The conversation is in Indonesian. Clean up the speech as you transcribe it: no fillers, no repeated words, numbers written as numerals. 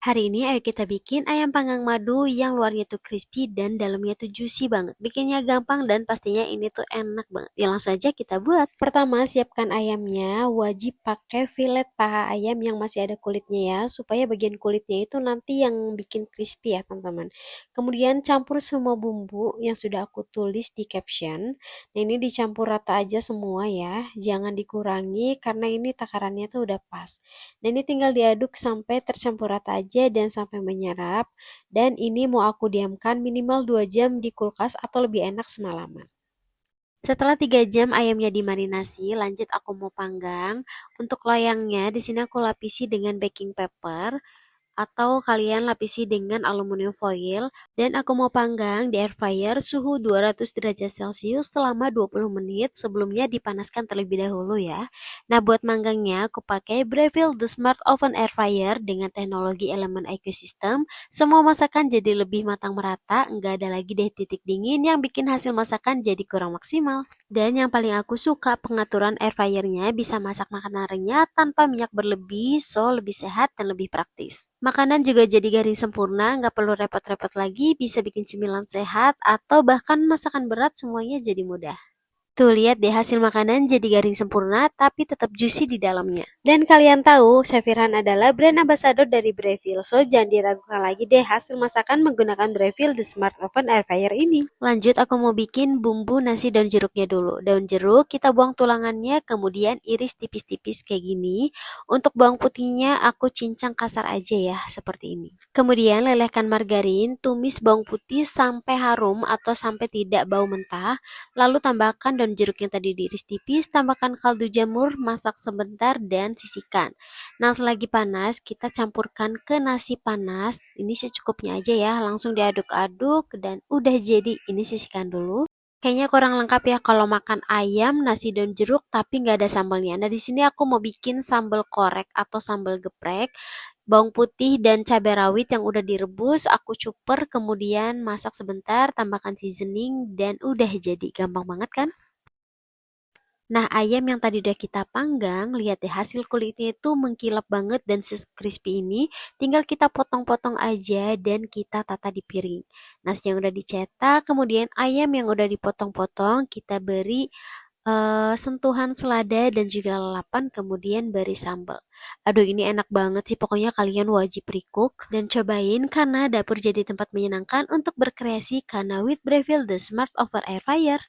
Hari ini ayo kita bikin ayam panggang madu yang luarnya tuh crispy dan dalamnya tuh juicy banget. Bikinnya gampang dan pastinya ini tuh enak banget. Ya langsung aja kita buat. Pertama, siapkan ayamnya. Wajib pakai filet paha ayam yang masih ada kulitnya ya, supaya bagian kulitnya itu nanti yang bikin crispy ya teman-teman. Kemudian campur semua bumbu yang sudah aku tulis di caption. Nah ini dicampur rata aja semua ya, jangan dikurangi karena ini takarannya tuh udah pas. Nah ini tinggal diaduk sampai tercampur rata aja dan sampai menyerap. Dan ini mau aku diamkan minimal 2 jam di kulkas atau lebih enak semalaman. Setelah 3 jam ayamnya dimarinasi, lanjut aku mau panggang. Untuk loyangnya di sini aku lapisi dengan baking paper atau kalian lapisi dengan aluminium foil dan aku mau panggang di air fryer suhu 200 derajat Celcius selama 20 menit sebelumnya dipanaskan terlebih dahulu ya. Nah buat manggangnya aku pakai Breville The Smart Oven Air Fryer dengan teknologi elemen ecosystem. Semua masakan jadi lebih matang merata, nggak ada lagi deh titik dingin yang bikin hasil masakan jadi kurang maksimal. Dan yang paling aku suka pengaturan air fryernya bisa masak makanan renyah tanpa minyak berlebih, so lebih sehat dan lebih praktis. Makanan juga jadi garing sempurna, nggak perlu repot-repot lagi, bisa bikin cemilan sehat atau bahkan masakan berat semuanya jadi mudah. Tuh lihat deh hasil makanan jadi garing sempurna tapi tetap juicy di dalamnya. Dan kalian tahu, Chef Firhan adalah brand ambassador dari Breville. So jangan diragukan lagi deh hasil masakan menggunakan Breville The Smart Oven Air Fryer ini. Lanjut aku mau bikin bumbu nasi daun jeruknya dulu. Daun jeruk kita buang tulangannya kemudian iris tipis-tipis kayak gini. Untuk bawang putihnya aku cincang kasar aja ya seperti ini. Kemudian lelehkan margarin, tumis bawang putih sampai harum atau sampai tidak bau mentah. Lalu tambahkan daun jeruk yang tadi diiris tipis, tambahkan kaldu jamur, masak sebentar dan sisihkan. Nah, selagi panas, kita campurkan ke nasi panas. Ini secukupnya aja ya, langsung diaduk-aduk dan udah jadi. Ini sisihkan dulu. Kayaknya kurang lengkap ya kalau makan ayam, nasi daun jeruk tapi nggak ada sambalnya. Nah, di sini aku mau bikin sambal korek atau sambal geprek. Bawang putih dan cabai rawit yang udah direbus, aku cuper kemudian masak sebentar, tambahkan seasoning dan udah jadi. Gampang banget kan? Nah, ayam yang tadi udah kita panggang, lihat deh hasil kulitnya itu mengkilap banget dan crispy ini. Tinggal kita potong-potong aja dan kita tata di piring. Nasi yang udah dicetak, kemudian ayam yang udah dipotong-potong, kita beri sentuhan selada dan juga lalapan kemudian beri sambal. Aduh ini enak banget sih pokoknya kalian wajib recook dan cobain karena dapur jadi tempat menyenangkan untuk berkreasi karena with Breville The Smart Over Air Fryer.